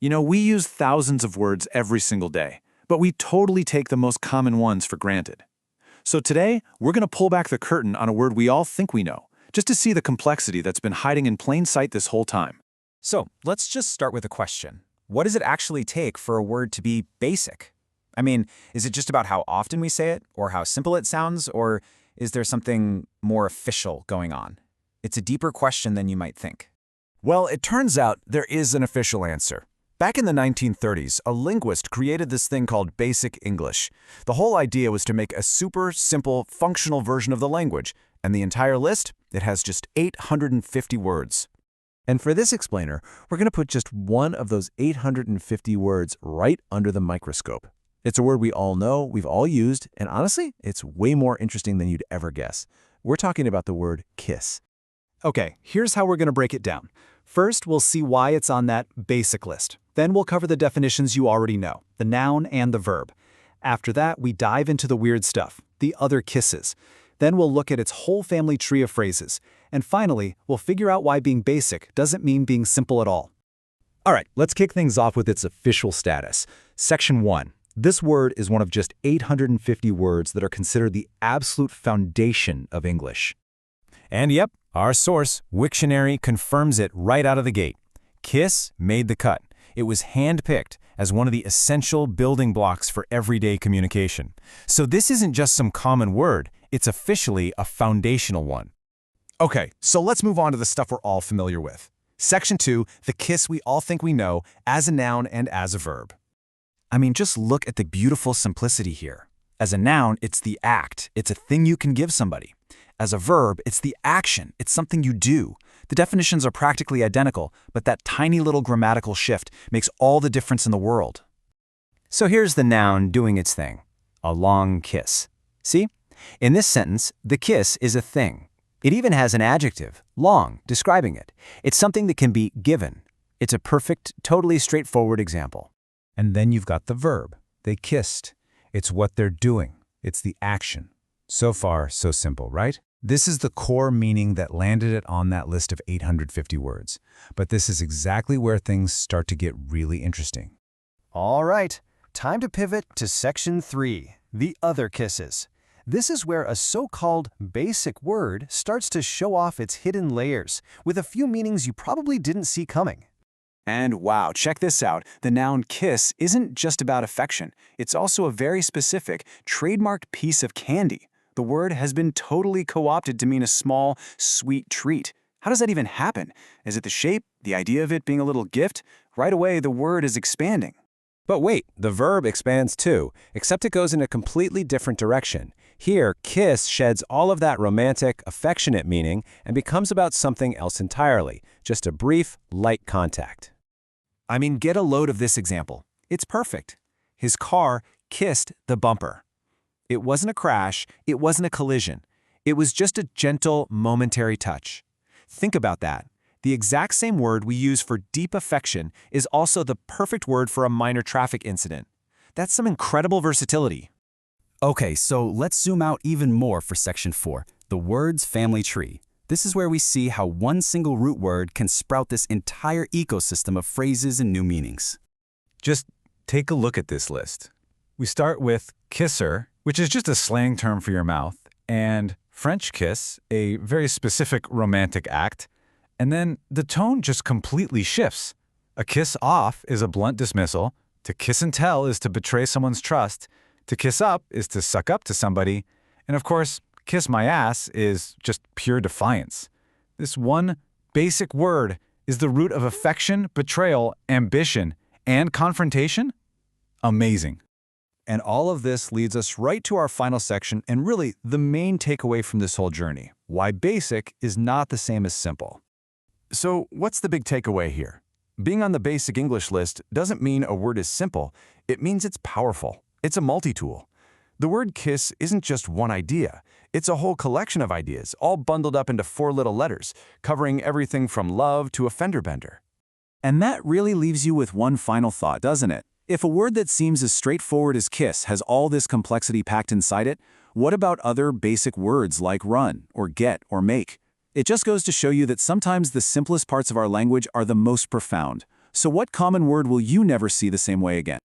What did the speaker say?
You know, we use thousands of words every single day, but we totally take the most common ones for granted. So today, we're going to pull back the curtain on a word we all think we know, just to see the complexity that's been hiding in plain sight this whole time. So let's just start with a question. What does it actually take for a word to be basic? I mean, is it just about how often we say it, or how simple it sounds, or is there something more official going on? It's a deeper question than you might think. Well, it turns out there is an official answer. Back in the 1930s, a linguist created this thing called Basic English. The whole idea was to make a super simple, functional version of the language, and the entire list, it has just 850 words. And for this explainer, we're going to put just one of those 850 words right under the microscope. It's a word we all know, we've all used, and honestly, it's way more interesting than you'd ever guess. We're talking about the word kiss. Okay, here's how we're going to break it down. First, we'll see why it's on that basic list. Then we'll cover the definitions you already know, the noun and the verb. After that, we dive into the weird stuff, the other kisses. Then we'll look at its whole family tree of phrases. And finally, we'll figure out why being basic doesn't mean being simple at all. All right, let's kick things off with its official status. Section 1. This word is one of just 850 words that are considered the absolute foundation of English. And yep, our source, Wiktionary, confirms it right out of the gate. Kiss made the cut. It was hand-picked as one of the essential building blocks for everyday communication. So this isn't just some common word, it's officially a foundational one. Okay, so let's move on to the stuff we're all familiar with. Section 2, the kiss we all think we know as a noun and as a verb. I mean, just look at the beautiful simplicity here. As a noun, it's the act. It's a thing you can give somebody. As a verb, it's the action. It's something you do. The definitions are practically identical, but that tiny little grammatical shift makes all the difference in the world. So here's the noun doing its thing. A long kiss. See? In this sentence, the kiss is a thing. It even has an adjective, long, describing it. It's something that can be given. It's a perfect, totally straightforward example. And then you've got the verb. They kissed. It's what they're doing. It's the action. So far, so simple, right? This is the core meaning that landed it on that list of 850 words. But this is exactly where things start to get really interesting. All right, time to pivot to Section 3, the other kisses. This is where a so-called basic word starts to show off its hidden layers, with a few meanings you probably didn't see coming. And wow, check this out. The noun kiss isn't just about affection. It's also a very specific, trademarked piece of candy. The word has been totally co-opted to mean a small, sweet treat. How does that even happen? Is it the shape, the idea of it being a little gift? Right away, the word is expanding. But wait, the verb expands too, except it goes in a completely different direction. Here, kiss sheds all of that romantic, affectionate meaning and becomes about something else entirely, just a brief, light contact. I mean, get a load of this example. It's perfect. His car kissed the bumper. It wasn't a crash, it wasn't a collision. It was just a gentle, momentary touch. Think about that. The exact same word we use for deep affection is also the perfect word for a minor traffic incident. That's some incredible versatility. Okay, so let's zoom out even more for Section 4, the word's family tree. This is where we see how one single root word can sprout this entire ecosystem of phrases and new meanings. Just take a look at this list. We start with kisser, which is just a slang term for your mouth, and French kiss, a very specific romantic act, and then the tone just completely shifts. A kiss off is a blunt dismissal, to kiss and tell is to betray someone's trust, to kiss up is to suck up to somebody, and of course, kiss my ass is just pure defiance. This one basic word is the root of affection, betrayal, ambition, and confrontation? Amazing. And all of this leads us right to our final section and really the main takeaway from this whole journey, why basic is not the same as simple. So what's the big takeaway here? Being on the basic English list doesn't mean a word is simple. It means it's powerful. It's a multi-tool. The word kiss isn't just one idea. It's a whole collection of ideas, all bundled up into 4 little letters, covering everything from love to a fender bender. And that really leaves you with one final thought, doesn't it? If a word that seems as straightforward as kiss has all this complexity packed inside it, what about other basic words like run, or get, or make? It just goes to show you that sometimes the simplest parts of our language are the most profound. So what common word will you never see the same way again?